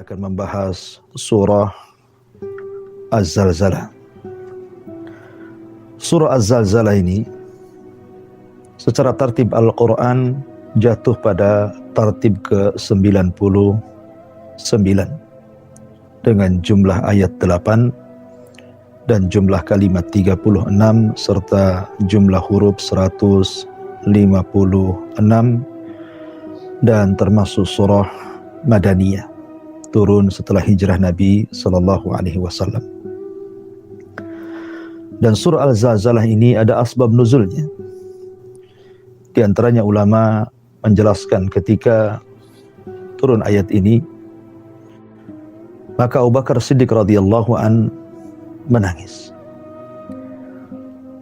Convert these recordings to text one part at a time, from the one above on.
kita akan membahas surah Az-Zalzalah. Surah Az-Zalzalah ini secara tartib Al-Quran jatuh pada tartib ke-99 dengan jumlah ayat 8 dan jumlah kalimat 36 serta jumlah huruf 156 dan termasuk surah Madaniyah, turun setelah hijrah Nabi sallallahu alaihi wasallam. Dan surah Al-Zalzalah ini ada asbab nuzulnya. Di antaranya ulama menjelaskan ketika turun ayat ini, maka Abu Bakar Siddiq radhiyallahu an menangis.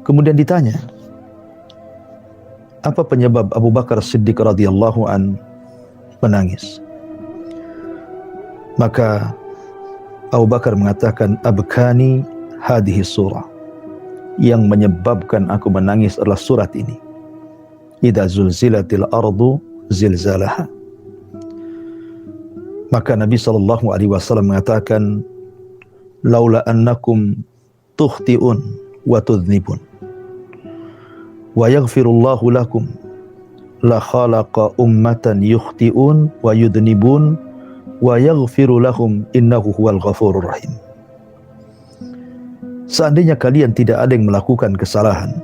Kemudian ditanya, apa penyebab Abu Bakar Siddiq radhiyallahu an menangis? Maka Abu Bakar mengatakan, abkani hadhihi surah, yang menyebabkan aku menangis adalah surat ini. Idza zulzilatil ardu zilzalaha. Maka Nabi sallallahu alaihi wasallam mengatakan, laula annakum tukhti'un wa tudhnibun wa yaghfirullahu lakum la khalaqa ummatan yukhti'un wa yudhnibun wa yaghfiru lahum innahu huwal ghafurur rahim. Seandainya kalian tidak ada yang melakukan kesalahan,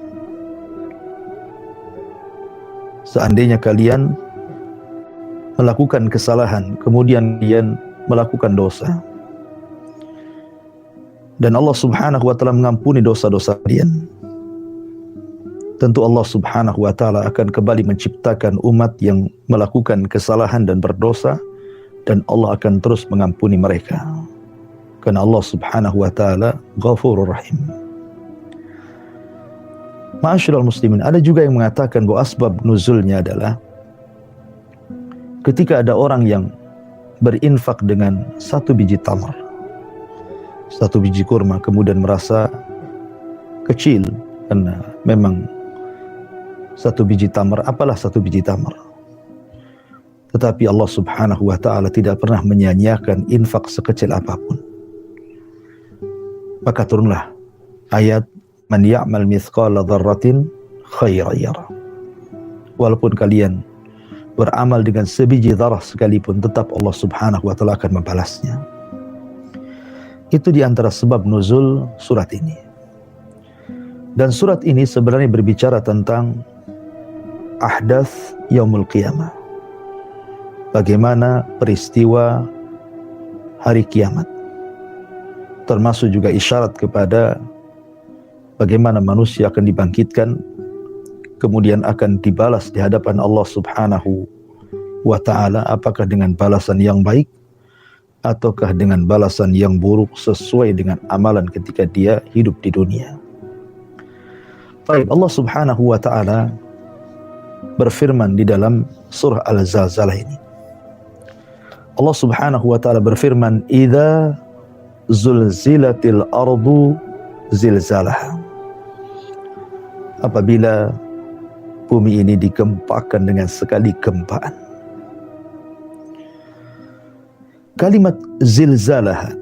seandainya kalian melakukan kesalahan kemudian kalian melakukan dosa dan Allah subhanahu wa ta'ala mengampuni dosa-dosa kalian, tentu Allah subhanahu wa ta'ala akan kembali menciptakan umat yang melakukan kesalahan dan berdosa, dan Allah akan terus mengampuni mereka, karena Allah subhanahu wa ta'ala Ghafurur Rahim. Ma'asyiral muslimin, ada juga yang mengatakan bahwa asbab nuzulnya adalah ketika ada orang yang berinfak dengan satu biji tamar, satu biji kurma, kemudian merasa kecil karena memang satu biji tamar, apalah satu biji tamar. Tetapi Allah subhanahu wa ta'ala tidak pernah menyia-nyiakan infak sekecil apapun. Maka turunlah ayat man ya'mal mithqala dzarratin khairan yara. Walaupun kalian beramal dengan sebiji zarah sekalipun, tetap Allah subhanahu wa ta'ala akan membalasnya. Itu di antara sebab nuzul surat ini. Dan surat ini sebenarnya berbicara tentang ahdath yaumul qiyamah, bagaimana peristiwa hari kiamat, termasuk juga isyarat kepada bagaimana manusia akan dibangkitkan, kemudian akan dibalas di hadapan Allah subhanahu wa ta'ala, apakah dengan balasan yang baik ataukah dengan balasan yang buruk sesuai dengan amalan ketika dia hidup di dunia. Baik, Allah subhanahu wa ta'ala berfirman di dalam surah Al-Zalzalah ini. Allah subhanahu wa ta'ala berfirman, idza zulzilatil ardu zilzalaha. Apabila bumi ini digempakan dengan sekali gempaan. Kalimat zilzalaha,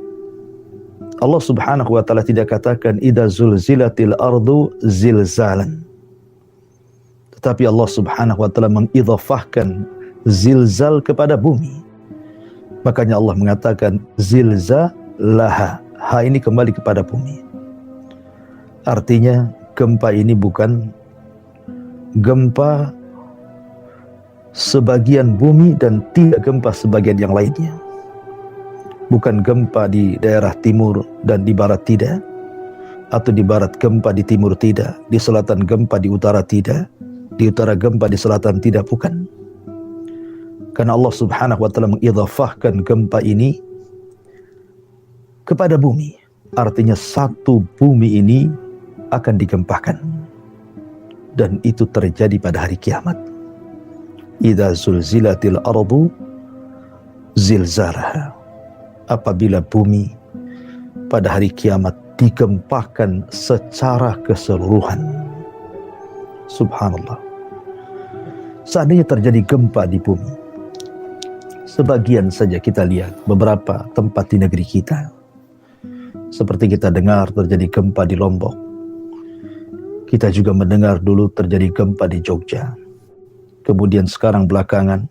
Allah subhanahu wa ta'ala tidak katakan idza zulzilatil ardu zilzalan, tetapi Allah subhanahu wa ta'ala mengidhafahkan zilzal kepada bumi. Makanya Allah mengatakan zilzalaha, ha ini kembali kepada bumi. Artinya gempa ini bukan gempa sebagian bumi dan tidak gempa sebagian yang lainnya. Bukan gempa di daerah timur dan di barat tidak, atau di barat gempa di timur tidak, di selatan gempa di utara tidak, di utara gempa di selatan tidak, bukan. Karena Allah subhanahu wa ta'ala mengidhafahkan gempa ini kepada bumi. Artinya satu bumi ini akan digempakan. Dan itu terjadi pada hari kiamat. Idza zulzilatil ardu zilzalaha. Apabila bumi pada hari kiamat digempakan secara keseluruhan. Subhanallah. Seandainya terjadi gempa di bumi, sebagian saja kita lihat beberapa tempat di negeri kita. Seperti kita dengar terjadi gempa di Lombok. Kita juga mendengar dulu terjadi gempa di Jogja. Kemudian sekarang belakangan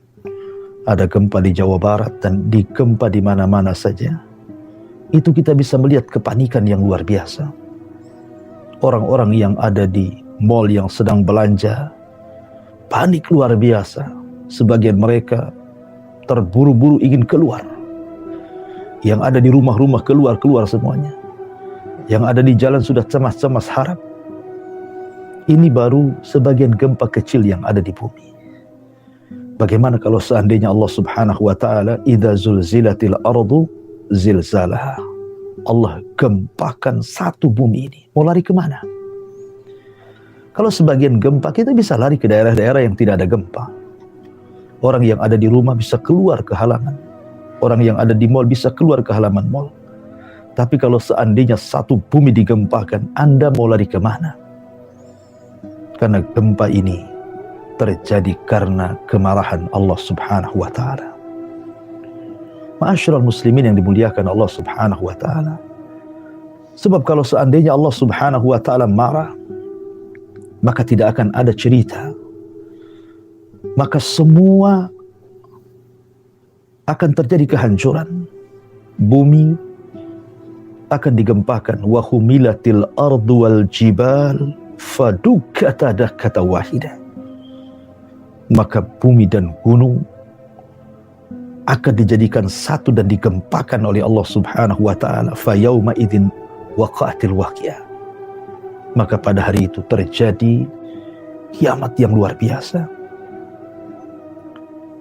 ada gempa di Jawa Barat dan di gempa di mana-mana saja. Itu kita bisa melihat kepanikan yang luar biasa. Orang-orang yang ada di mal yang sedang belanja, panik luar biasa. Sebagian mereka terburu-buru ingin keluar. Yang ada di rumah-rumah keluar semuanya. Yang ada di jalan sudah cemas-cemas harap. Ini baru sebagian gempa kecil yang ada di bumi. Bagaimana kalau seandainya Allah Subhanahu wa taala idza zulzilatil ardu zilzalaha. Allah gempakan satu bumi ini. Mau lari kemana? Kalau sebagian gempa kita bisa lari ke daerah-daerah yang tidak ada gempa. Orang yang ada di rumah bisa keluar ke halaman. Orang yang ada di mal bisa keluar ke halaman mal. Tapi kalau seandainya satu bumi digempakan, Anda mau lari kemana? Karena gempa ini terjadi karena kemarahan Allah Subhanahu wa ta'ala. Ma'asyiral muslimin yang dimuliakan Allah Subhanahu wa ta'ala. Sebab kalau seandainya Allah Subhanahu wa ta'ala marah, maka tidak akan ada cerita. Maka semua akan terjadi kehancuran. Bumi akan digempakan. Wa humilatil ardu wal jibal fadukkata dakkata wahidah. Maka bumi dan gunung akan dijadikan satu dan digempakan oleh Allah Subhanahu wa taala. Fa yauma idzin waqa'atil waqiah. Maka pada hari itu terjadi kiamat yang luar biasa.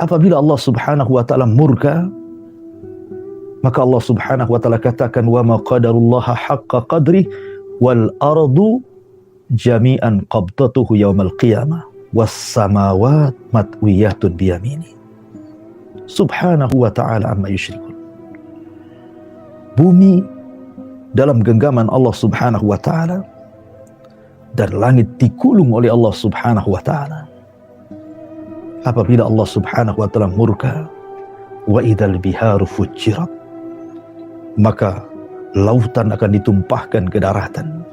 Apabila Allah Subhanahu wa taala murka, maka Allah Subhanahu wa taala katakan wa ma qadarullaha haqqa qadri wal ardu jami'an qabdatuhu yaumal qiyamah was samawat matwiyatun biyamini. Subhanahu wa ta'ala amma yusyrikun. Bumi dalam genggaman Allah Subhanahu wa ta'ala dan langit dikulung oleh Allah Subhanahu wa ta'ala. Apabila Allah Subhanahu wa ta'ala murka, wa idzal biharu fujirat, maka lautan akan ditumpahkan ke daratan.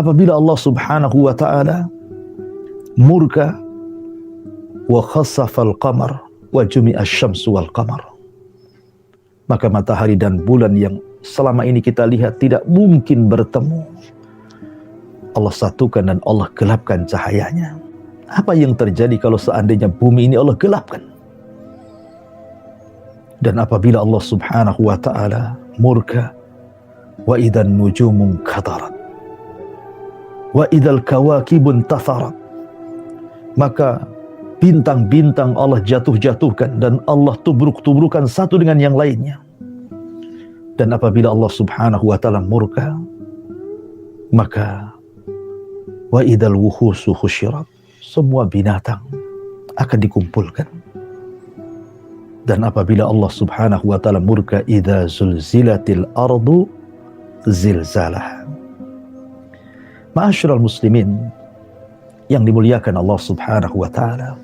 Apabila Allah Subhanahu wa ta'ala murka, wa khasafal qamar wa jumi'asy syamsu wal qamar, maka matahari dan bulan yang selama ini kita lihat tidak mungkin bertemu, Allah satukan dan Allah gelapkan cahayanya. Apa yang terjadi kalau seandainya bumi ini Allah gelapkan? Dan apabila Allah Subhanahu wa ta'ala murka, wa idzan nujumu kadarat wa idzal kawakibun tatharat, maka bintang-bintang Allah jatuh-jatuhkan dan Allah tubruk-tubrukan satu dengan yang lainnya. Dan apabila Allah Subhanahu wa ta'ala murka, maka wa idzal wuhusu khusyirat, semua binatang akan dikumpulkan. Dan apabila Allah Subhanahu wa ta'ala murka, idza zulzilatil ardu zilzalaha. Ma'asyiral muslimin yang dimuliakan Allah Subhanahu wa ta'ala,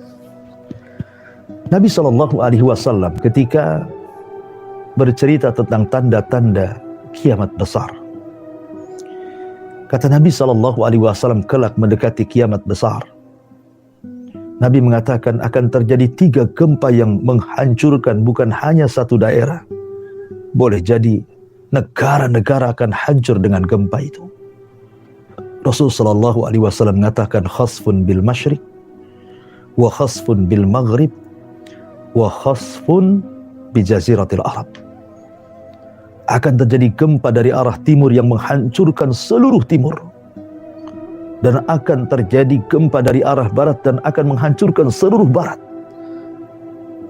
Nabi sallallahu alaihi wasallam ketika bercerita tentang tanda-tanda kiamat besar, kata Nabi sallallahu alaihi wasallam, kelak mendekati kiamat besar, Nabi mengatakan akan terjadi 3 gempa yang menghancurkan bukan hanya satu daerah. Boleh jadi negara-negara akan hancur dengan gempa itu. Rasul sallallahu alaihi wasallam mengatakan khasfun bil masyriq wa khasfun bil maghrib wa khasfun bi jaziratil Arab. Akan terjadi gempa dari arah timur yang menghancurkan seluruh timur. Dan akan terjadi gempa dari arah barat dan akan menghancurkan seluruh barat.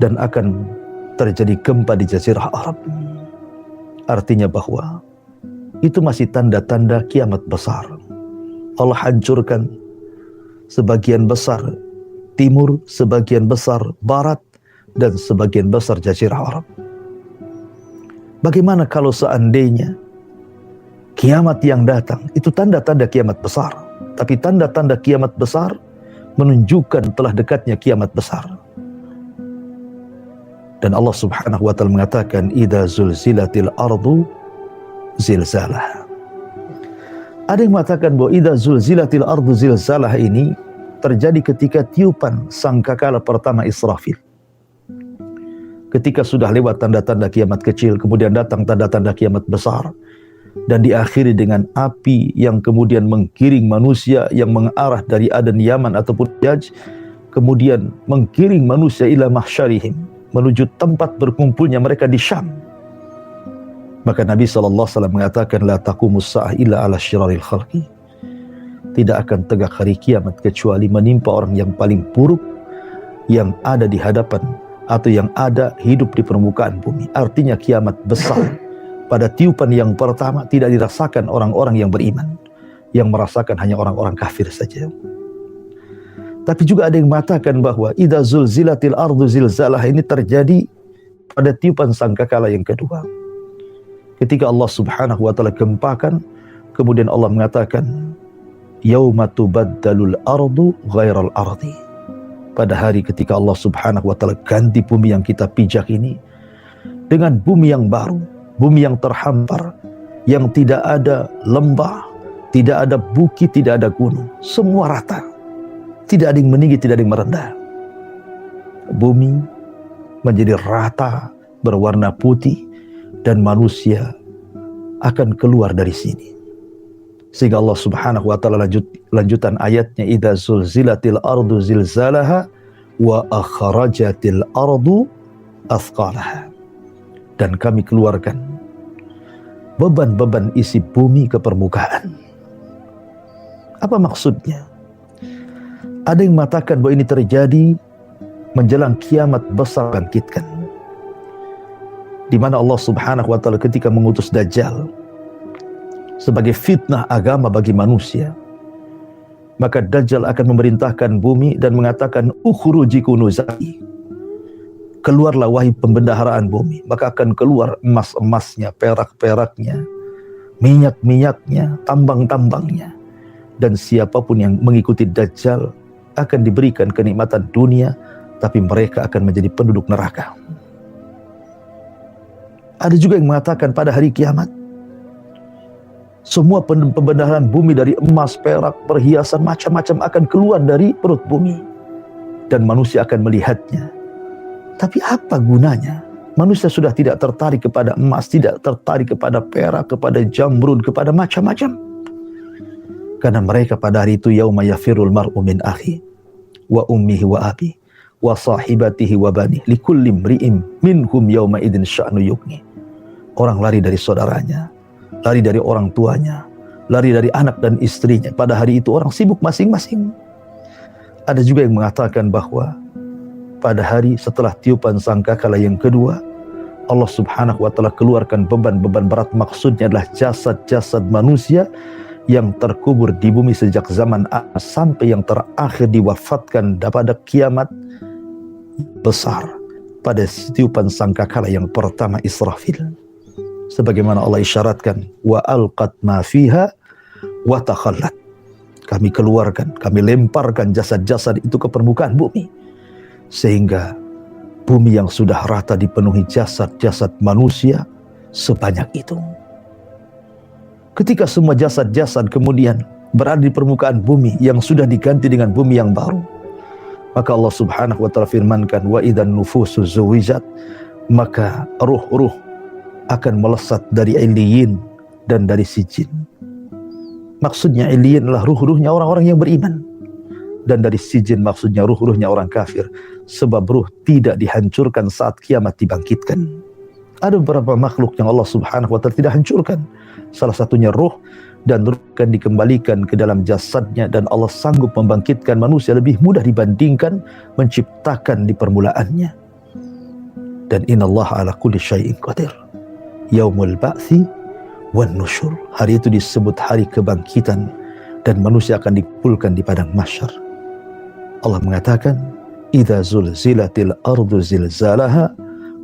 Dan akan terjadi gempa di Jazirah Arab. Artinya bahwa itu masih tanda-tanda kiamat besar. Allah hancurkan sebagian besar timur, sebagian besar barat, dan sebagian besar Jazirah Arab. Bagaimana kalau seandainya kiamat yang datang itu tanda-tanda kiamat besar? Tapi tanda-tanda kiamat besar menunjukkan telah dekatnya kiamat besar. Dan Allah Subhanahu wa taala mengatakan idza zulzilatil ardu zilzalaha. Ada yang mengatakan bahwa idza zulzilatil ardu zilzalaha ini terjadi ketika tiupan sangkakala pertama Israfil. Ketika sudah lewat tanda-tanda kiamat kecil, kemudian datang tanda-tanda kiamat besar, dan diakhiri dengan api yang kemudian menggiring manusia yang mengarah dari Adan Yaman ataupun Hijaz, kemudian menggiring manusia ila mahsyarihim, menuju tempat berkumpulnya mereka di Syam. Maka Nabi SAW mengatakan la taqumus sa'ah illa ala syiraril khalqi. Tidak akan tegak hari kiamat kecuali menimpa orang yang paling buruk yang ada di hadapan atau yang ada hidup di permukaan bumi. Artinya kiamat besar pada tiupan yang pertama tidak dirasakan orang-orang yang beriman, yang merasakan hanya orang-orang kafir saja. Tapi juga ada yang mengatakan bahwa idza zulzilatil ardu zilzalah ini terjadi pada tiupan sangkakala yang kedua. Ketika Allah Subhanahu wa taala gempakan, kemudian Allah mengatakan yauma tubaddalul ardu ghairal ardi. Pada hari ketika Allah Subhanahu wa taala ganti bumi yang kita pijak ini dengan bumi yang baru, bumi yang terhampar, yang tidak ada lembah, tidak ada bukit, tidak ada gunung, semua rata. Tidak ada yang meninggi, tidak ada yang merendah. Bumi menjadi rata, berwarna putih, dan manusia akan keluar dari sini. Sehingga Allah Subhanahu wa taala lanjutan ayatnya idza zulzilatil ardu zilzalaha wa akhrajatil ardu athqalaha. Dan kami keluarkan beban-beban isi bumi ke permukaan. Apa maksudnya? Ada yang mengatakan bahwa ini terjadi menjelang kiamat besar bangkitkan, di mana Allah Subhanahu wa taala ketika mengutus Dajjal sebagai fitnah agama bagi manusia, maka Dajjal akan memerintahkan bumi dan mengatakan ukhruji kunuzai, keluarlah wahai pembendaharaan bumi. Maka akan keluar emas-emasnya, perak-peraknya, minyak-minyaknya, tambang-tambangnya, dan siapapun yang mengikuti Dajjal akan diberikan kenikmatan dunia, tapi mereka akan menjadi penduduk neraka. Ada juga yang mengatakan pada hari kiamat semua pembendaharaan bumi dari emas, perak, perhiasan macam-macam akan keluar dari perut bumi, dan manusia akan melihatnya. Tapi apa gunanya? Manusia sudah tidak tertarik kepada emas, tidak tertarik kepada perak, kepada jamrud, kepada macam-macam. Karena mereka pada hari itu yauma yafirul mar'u min akhi wa ummihi wa abi wa sahibatihi wa bani likulli imri'in minhum yauma idzin sya'nu yughni. Orang lari dari saudaranya, lari dari orang tuanya, lari dari anak dan istrinya. Pada hari itu orang sibuk masing-masing. Ada juga yang mengatakan bahwa pada hari setelah tiupan sangkakala yang kedua, Allah Subhanahu wa taala keluarkan beban-beban berat. Maksudnya adalah jasad-jasad manusia yang terkubur di bumi sejak zaman Adam sampai yang terakhir diwafatkan pada kiamat besar pada tiupan sangkakala yang pertama Israfil. Sebagaimana Allah isyaratkan wa alqat ma fiha wa takhallat. Kami keluarkan, kami lemparkan jasad-jasad itu ke permukaan bumi, sehingga bumi yang sudah rata dipenuhi jasad-jasad manusia sebanyak itu. Ketika semua jasad-jasad kemudian berada di permukaan bumi yang sudah diganti dengan bumi yang baru, maka Allah Subhanahu wa taala firmankan wa idzan nufusu zuwijat, maka ruh-ruh akan melesat dari Iliyin dan dari Sijin. Maksudnya Iliyin adalah ruh-ruhnya orang-orang yang beriman, dan dari Sijin maksudnya ruh-ruhnya orang kafir, sebab ruh tidak dihancurkan saat kiamat dibangkitkan. Ada beberapa makhluk yang Allah Subhanahu wa taala tidak hancurkan. Salah satunya ruh, dan ruh akan dikembalikan ke dalam jasadnya, dan Allah sanggup membangkitkan manusia lebih mudah dibandingkan menciptakan di permulaannya. Dan innallaha ala kulli syai'in qadir. Yaumul ba'tsi wan nusyur. Hari itu disebut hari kebangkitan, dan manusia akan dikumpulkan di padang mahsyar. Allah mengatakan idza zulzilatil ardu zilzalaha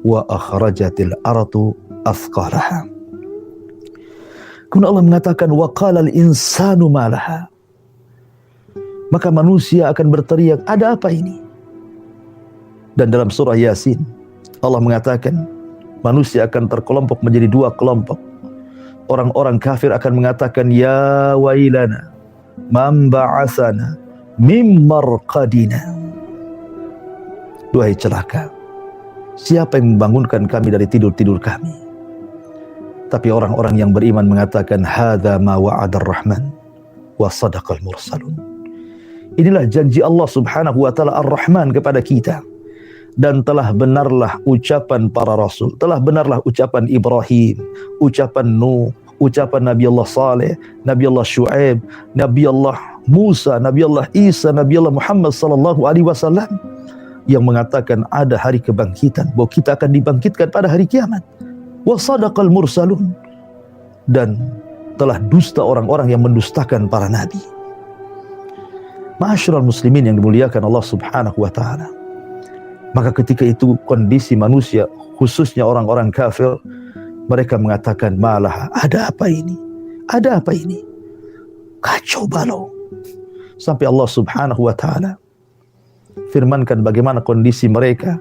wa akhrajatil ardu athqalaha. Kemudian Allah mengatakan wa qalal insanu ma laha. Maka manusia akan berteriak, ada apa ini? Dan dalam surah Yasin Allah mengatakan manusia akan terkelompok menjadi dua kelompok. Orang-orang kafir akan mengatakan, ya wailana man ba'atsana mim marqadina. Duhai celaka, siapa yang membangunkan kami dari tidur-tidur kami? Tapi orang-orang yang beriman mengatakan, hadza ma wa'adar rahman wa sadaqal mursalun. Inilah janji Allah Subhanahu wa taala Ar-Rahman kepada kita. Dan telah benarlah ucapan para rasul, telah benarlah ucapan Ibrahim, ucapan Nuh, ucapan Nabi Allah Saleh, Nabi Allah Shu'aib, Nabi Allah Musa, Nabi Allah Isa, Nabi Allah Muhammad sallallahu alaihi wasallam yang mengatakan ada hari kebangkitan, bahwa kita akan dibangkitkan pada hari kiamat. Wa sadaqal mursalun, dan telah dusta orang-orang yang mendustakan para nabi. Ma'asyiral muslimin yang dimuliakan Allah Subhanahu wa taala. Maka ketika itu kondisi manusia, khususnya orang-orang kafir, mereka mengatakan, malah ada apa ini? Ada apa ini? Kacau balau. Sampai Allah Subhanahu wa taala firmankan bagaimana kondisi mereka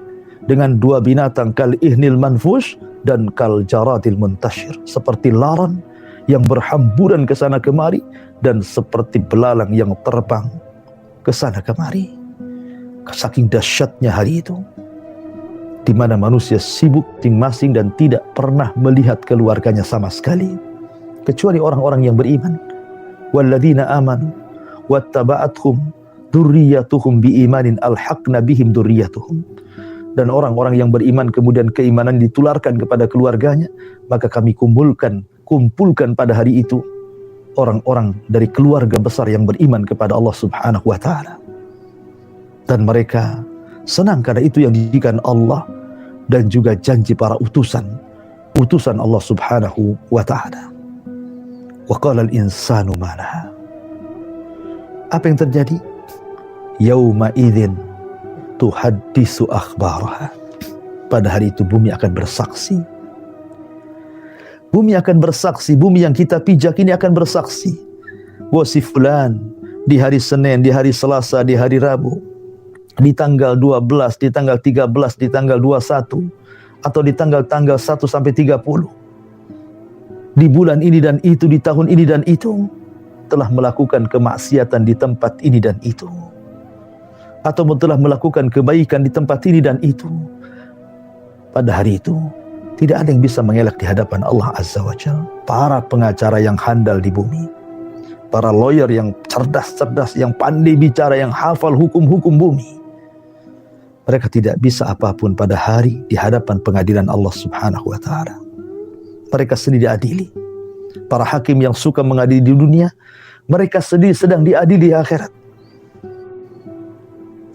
dengan dua binatang, kal ihnil manfush dan kal jaradil muntashir, seperti laran yang berhamburan ke sana kemari dan seperti belalang yang terbang ke sana kemari. Saking dahsyatnya hari itu, di mana manusia sibuk masing-masing dan tidak pernah melihat keluarganya sama sekali, kecuali orang-orang yang beriman. Walladzina amanu wattaba'athum dzurriyyatuhum biimanin alhaqna bihim dzurriyyatuhum. Dan orang-orang yang beriman kemudian keimanan ditularkan kepada keluarganya, maka kami kumpulkan pada hari itu orang-orang dari keluarga besar yang beriman kepada Allah Subhanahu wa taala. Dan mereka senang karena itu yang dijadikan Allah dan juga janji para utusan Allah Subhanahu wa taala. Wa qala al-insanu ma laha. Apa yang terjadi? Yauma idzin tuhaddisu akhbaraha. Pada hari itu bumi akan bersaksi. Bumi akan bersaksi, bumi yang kita pijak ini akan bersaksi. Bahwa si fulan di hari Senin, di hari Selasa, di hari Rabu, di tanggal 12, di tanggal 13, di tanggal 21, atau di tanggal-tanggal 1 sampai 30, di bulan ini dan itu, di tahun ini dan itu, telah melakukan kemaksiatan di tempat ini dan itu, atau telah melakukan kebaikan di tempat ini dan itu. Pada hari itu tidak ada yang bisa mengelak di hadapan Allah Azza wa Jalla. Para pengacara yang handal di bumi, para lawyer yang cerdas-cerdas, yang pandai bicara, yang hafal hukum-hukum bumi, mereka tidak bisa apapun pada hari di hadapan pengadilan Allah Subhanahu wa taala. Mereka sendiri diadili. Para hakim yang suka mengadili di dunia, mereka sendiri sedang diadili di akhirat.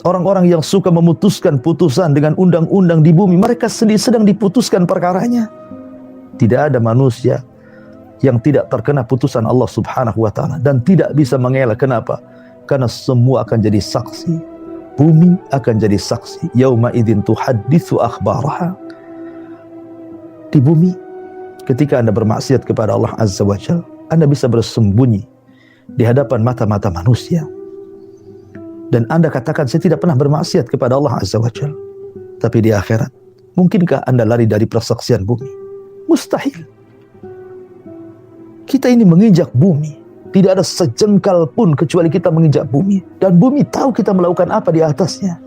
Orang-orang yang suka memutuskan putusan dengan undang-undang di bumi, mereka sendiri sedang diputuskan perkaranya. Tidak ada manusia yang tidak terkena putusan Allah Subhanahu wa taala dan tidak bisa mengelak. Kenapa? Karena semua akan jadi saksi. Bumi akan jadi saksi. Yauma idzin tuhadditsu akhbaraha. Di bumi, ketika Anda bermaksiat kepada Allah Azza wa Jalla, Anda bisa bersembunyi di hadapan mata-mata manusia. Dan Anda katakan, saya tidak pernah bermaksiat kepada Allah Azza wa Jalla. Tapi di akhirat, mungkinkah Anda lari dari persaksian bumi? Mustahil. Kita ini menginjak bumi. Tidak ada sejengkal pun kecuali kita menginjak bumi. Dan bumi tahu kita melakukan apa di atasnya.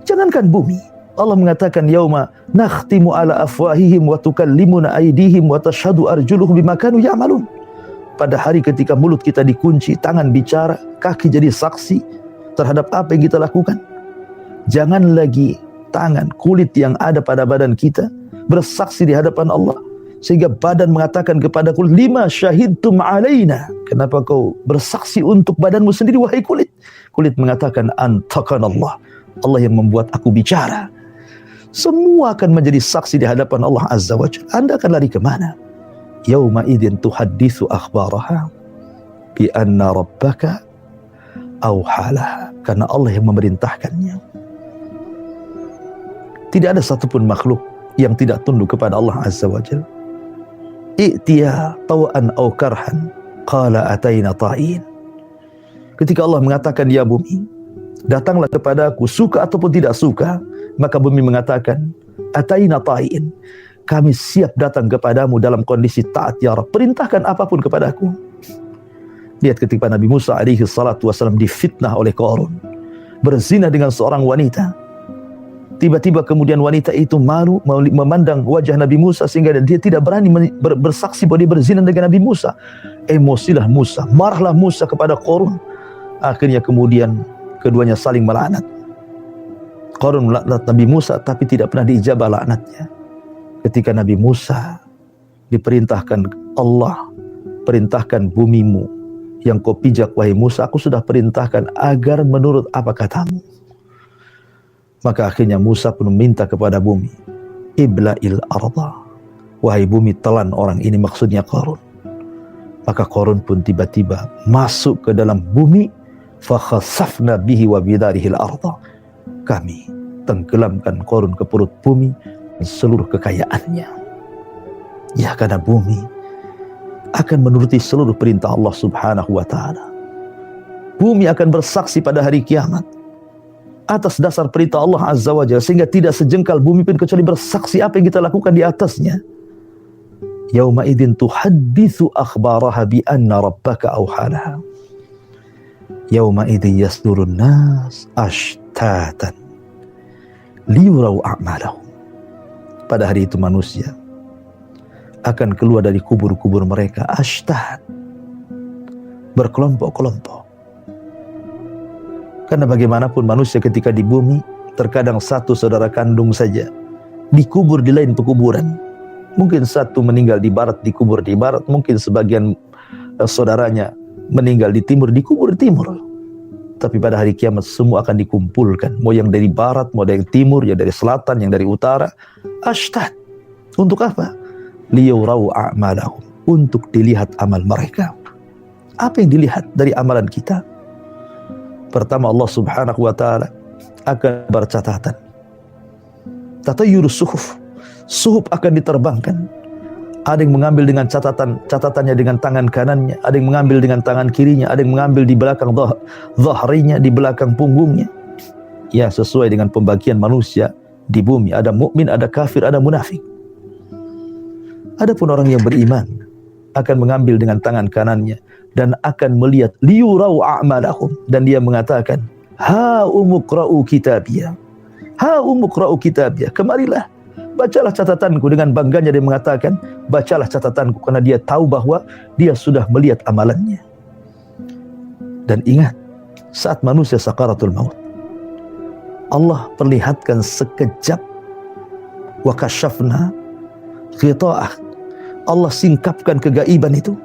Jangankan bumi. Allah mengatakan, yauma nakhtimu ala afwahihim wa tukallimuna aydihim wa tashhadu arjuluhum bima kanu ya'malun. Pada hari ketika mulut kita dikunci, tangan bicara, kaki jadi saksi terhadap apa yang kita lakukan. Jangan lagi tangan, kulit yang ada pada badan kita bersaksi di hadapan Allah. Sehingga badan mengatakan kepada kulit, lima syahidtum alaina. Kenapa kau bersaksi untuk badanmu sendiri, wahai kulit? Kulit mengatakan, antaqanallah. Allah yang membuat aku bicara. Semua akan menjadi saksi di hadapan Allah Azza wa Jalla. Anda akan lari kemana? Yauma idzin tuhadditsu akhbaraha bi anna rabbaka auhalaha. Karena Allah yang memerintahkannya. Tidak ada satupun makhluk yang tidak tunduk kepada Allah Azza wa Jalla. I'tiya taw'an aw karhan qala ataina ta'in. Ketika Allah mengatakan, ya bumi, datanglah kepadaku suka ataupun tidak suka, maka bumi mengatakan, ataina ta'iin. Kami siap datang kepadamu dalam kondisi taat ya Rabb. Perintahkan apapun kepadaku. Lihat ketika Nabi Musa alaihi salatu wasallam difitnah oleh Qarun, berzina dengan seorang wanita. Tiba-tiba kemudian wanita itu malu memandang wajah Nabi Musa sehingga dia tidak berani bersaksi bahwa dia berzina dengan Nabi Musa. Emosilah Musa, marahlah Musa kepada Qarun. Akhirnya kemudian keduanya saling melaknat. Qarun melaknat Nabi Musa tapi tidak pernah diijabah laknatnya. Ketika Nabi Musa diperintahkan Allah, perintahkan bumimu yang kau pijak wahai Musa, aku sudah perintahkan agar menurut apa katamu. Maka akhirnya Musa pun meminta kepada bumi, ibla'il arda, wahai bumi telan orang ini, maksudnya Qarun. Maka Qarun pun tiba-tiba masuk ke dalam bumi, fa khasafna bihi wa bidarihil arda. Kami tenggelamkan Qarun ke perut bumi dan seluruh kekayaannya. Ya, karena bumi akan menuruti seluruh perintah Allah Subhanahu wa ta'ala. Bumi akan bersaksi pada hari kiamat atas dasar perintah Allah Azza wa Jalla, sehingga tidak sejengkal bumi pun kecuali bersaksi apa yang kita lakukan di atasnya. Yauma idzin tuhadditsu akhbaraha bi anna rabbaka awhalaha. Yauma idzin yasdurun nas ashtatan liyurau a'malahum. Pada hari itu manusia akan keluar dari kubur-kubur mereka ashtat, berkelompok-kelompok. Karena bagaimanapun manusia ketika di bumi, terkadang satu saudara kandung saja dikubur di lain pekuburan. Mungkin satu meninggal di barat, dikubur di barat. Mungkin sebagian saudaranya meninggal di timur, dikubur di timur. Tapi pada hari kiamat semua akan dikumpulkan. Mau yang dari barat, mau dari timur, yang dari selatan, yang dari utara. Ashtat. Untuk apa? Liyurau a'malahum. Untuk dilihat amal mereka. Apa yang dilihat dari amalan kita? Pertama, Allah Subhanahu wa ta'ala akan bercatatan. Tatayyurus suhuf. Suhuf akan diterbangkan. Ada yang mengambil dengan catatannya dengan tangan kanannya, ada yang mengambil dengan tangan kirinya, ada yang mengambil di belakang zahrinya, di belakang punggungnya. Ya, sesuai dengan pembagian manusia di bumi. Ada mukmin, ada kafir, ada munafik. Adapun orang yang beriman akan mengambil dengan tangan kanannya dan akan melihat liyurau a'malahum, dan dia mengatakan, ha umuqra'u kitabiyah. Ha umuqra'u kitabiyah. Kemarilah, bacalah catatanku. Dengan bangganya dia mengatakan, bacalah catatanku, karena dia tahu bahwa dia sudah melihat amalannya. Dan ingat, saat manusia sakaratul maut, Allah perlihatkan sekejap, wa kasyafna ghita'ah. Allah singkapkan kegaiban itu.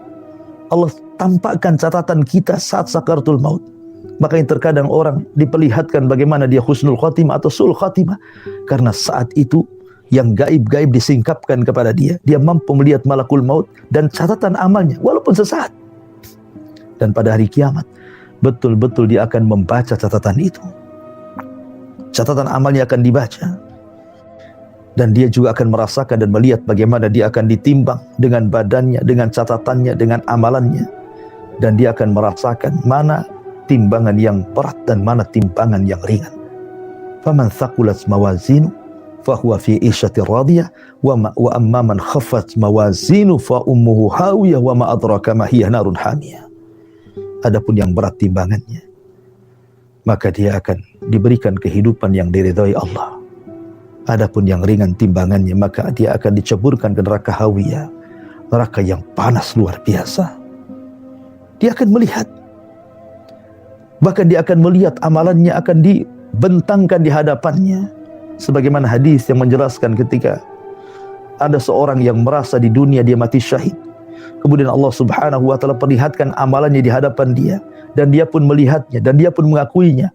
Allah tampakkan catatan kita saat sakaratul maut. Makanya terkadang orang diperlihatkan bagaimana dia husnul khatimah atau sul khatimah, karena saat itu yang gaib-gaib disingkapkan kepada dia. Dia mampu melihat malakul maut dan catatan amalnya walaupun sesaat. Dan pada hari kiamat betul-betul dia akan membaca catatan itu. Catatan amalnya akan dibaca. Dan dia juga akan merasakan dan melihat bagaimana dia akan ditimbang dengan badannya, dengan catatannya, dengan amalannya. Dan dia akan merasakan mana timbangan yang berat dan mana timbangan yang ringan. Faman thaqulat mawazinu fahuwa fi 'ishatir radiyah wa amma man khaffat mawazinu fa ummuhu hawiyah wa ma adraka ma hiya narun hamiyah. Adapun yang berat timbangannya, maka dia akan diberikan kehidupan yang diridhai Allah. Adapun yang ringan timbangannya, maka dia akan diceburkan ke neraka hawiyah, neraka yang panas luar biasa. Dia akan melihat, bahkan dia akan melihat amalannya akan dibentangkan di hadapannya. Sebagaimana hadis yang menjelaskan ketika ada seorang yang merasa di dunia dia mati syahid, kemudian Allah Subhanahu wa ta'ala perlihatkan amalannya di hadapan dia, dan dia pun melihatnya, dan dia pun mengakuinya.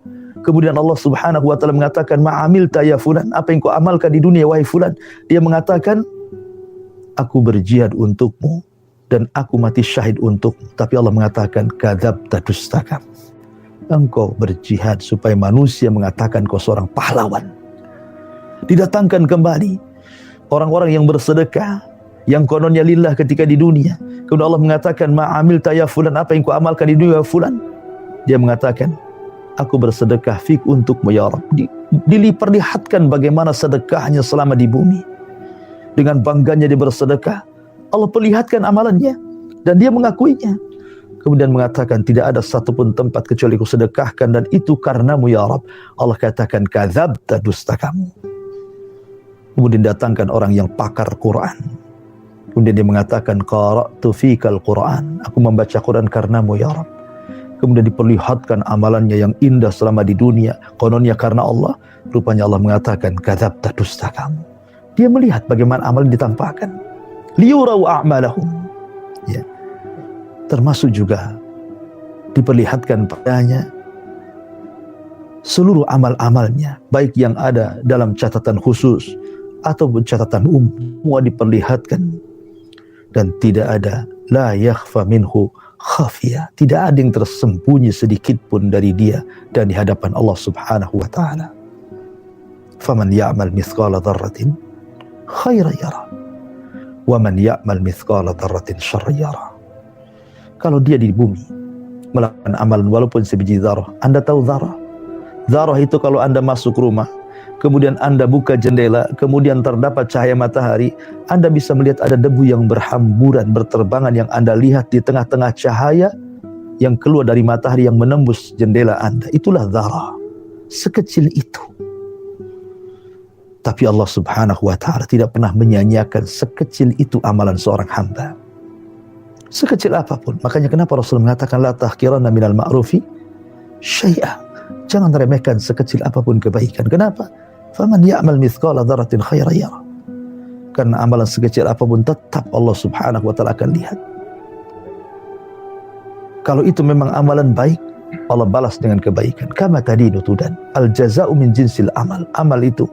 Kemudian Allah Subhanahu wa ta'ala mengatakan, ma'amilta ya fulan, apa yang kau amalkan di dunia wahai fulan? Dia mengatakan, aku berjihad untukmu dan aku mati syahid untukmu. Tapi Allah mengatakan, kadzabta dustakam. Engkau berjihad supaya manusia mengatakan kau seorang pahlawan. Didatangkan kembali orang-orang yang bersedekah, yang kononnya lillah ketika di dunia. Kemudian Allah mengatakan, ma'amilta ya fulan, apa yang kau amalkan di dunia fulan? Dia mengatakan, aku bersedekah fik untukmu ya Rabb. Diperlihatkan bagaimana sedekahnya selama di bumi. Dengan bangganya dia bersedekah, Allah perlihatkan amalannya dan dia mengakuinya. Kemudian mengatakan tidak ada satupun tempat kecuali ku sedekahkan dan itu karenamu ya Rabb. Allah katakan kadzabta, dusta kamu. Kemudian datangkan orang yang pakar Quran. Kemudian dia mengatakan qara'tu fikal Quran, aku membaca Quran karenamu ya Rabb. Kemudian diperlihatkan amalannya yang indah selama di dunia, kononnya karena Allah. Rupanya Allah mengatakan kadzabta, dusta kamu. Dia melihat bagaimana amal ditampakkan. Liyurau a'malahum. Ya. Termasuk juga diperlihatkan padanya seluruh amal-amalnya, baik yang ada dalam catatan khusus ataupun catatan umum, semua diperlihatkan. Dan tidak ada la yakhfa minhu khafiyah, tidak ada yang tersembunyi sedikit pun dari dia dan di hadapan Allah Subhanahu wa taala. Faman ya'mal mithqala dzarratin khairan yara wa man ya'mal mithqala dzarratin syarran yara. Kalau dia di bumi melakukan amalan walaupun sebiji zarah. Anda tahu zarah? Zarah itu kalau Anda masuk rumah, kemudian Anda buka jendela, kemudian terdapat cahaya matahari, Anda bisa melihat ada debu yang berhamburan, berterbangan yang Anda lihat di tengah-tengah cahaya yang keluar dari matahari yang menembus jendela Anda. Itulah zarah. Sekecil itu. Tapi Allah Subhanahu wa ta'ala tidak pernah menyanyiakan sekecil itu amalan seorang hamba. Sekecil apapun. Makanya kenapa Rasul mengatakan la tahqiranna minal ma'rufi syai'a. Jangan remehkan sekecil apapun kebaikan. Kenapa? Faman ya'mal mithqala dzarratin khairan yara. Karena amalan sekecil apapun tetap Allah Subhanahu wa ta'ala akan lihat. Kalau itu memang amalan baik, Allah balas dengan kebaikan. Kama tadinu tudan. Al jaza'u min jinsil amal. Amal itu,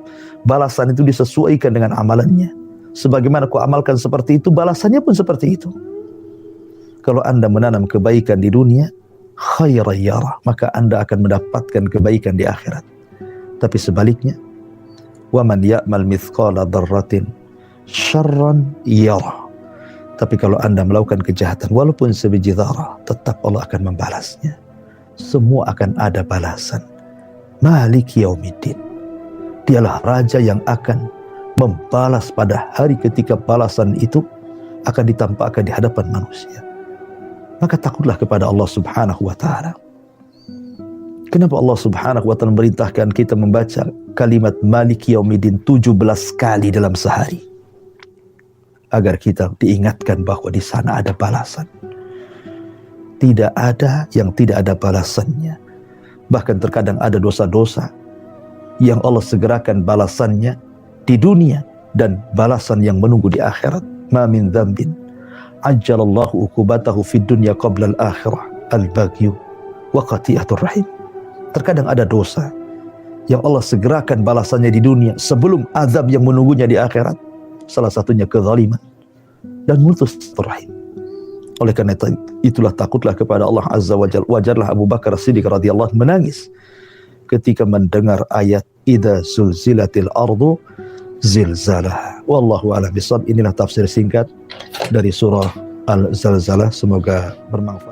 balasan itu disesuaikan dengan amalannya. Sebagaimana kau amalkan seperti itu, balasannya pun seperti itu. Kalau Anda menanam kebaikan di dunia, khairan yara, maka Anda akan mendapatkan kebaikan di akhirat. Tapi sebaliknya, wa man ya'mal mithqala dzarratin syarran yara. Tapi kalau Anda melakukan kejahatan walaupun sebiji dzarah, tetap Allah akan membalasnya. Semua akan ada balasan. Malik yaumiddin. Dialah raja yang akan membalas pada hari ketika balasan itu akan ditampakkan di hadapan manusia. Maka takutlah kepada Allah Subhanahu wa ta'ala. Kenapa Allah Subhanahu wa ta'ala memerintahkan kita membaca kalimat Maliki Yaumiddin 17 kali dalam sehari? Agar kita diingatkan bahwa di sana ada balasan. Tidak ada yang tidak ada balasannya. Bahkan terkadang ada dosa-dosa yang Allah segerakan balasannya di dunia dan balasan yang menunggu di akhirat. Ma min dzambin ajjalallahu uqubatahu fid dunya qabla al-akhirah al-baghyu wa qati'atur rahim. Terkadang ada dosa yang Allah segerakan balasannya di dunia sebelum azab yang menunggunya di akhirat. Salah satunya kezaliman dan mutus rahim. Oleh karena itulah takutlah kepada Allah Azza wa Jalla. Wajarlah Abu Bakar Siddiq radhiyallahu menangis ketika mendengar ayat idza zulzilatil ardu zilzalah. Wallahu a'lam bishawab. Inilah tafsir singkat dari surah Al-Zalzalah. Semoga bermanfaat.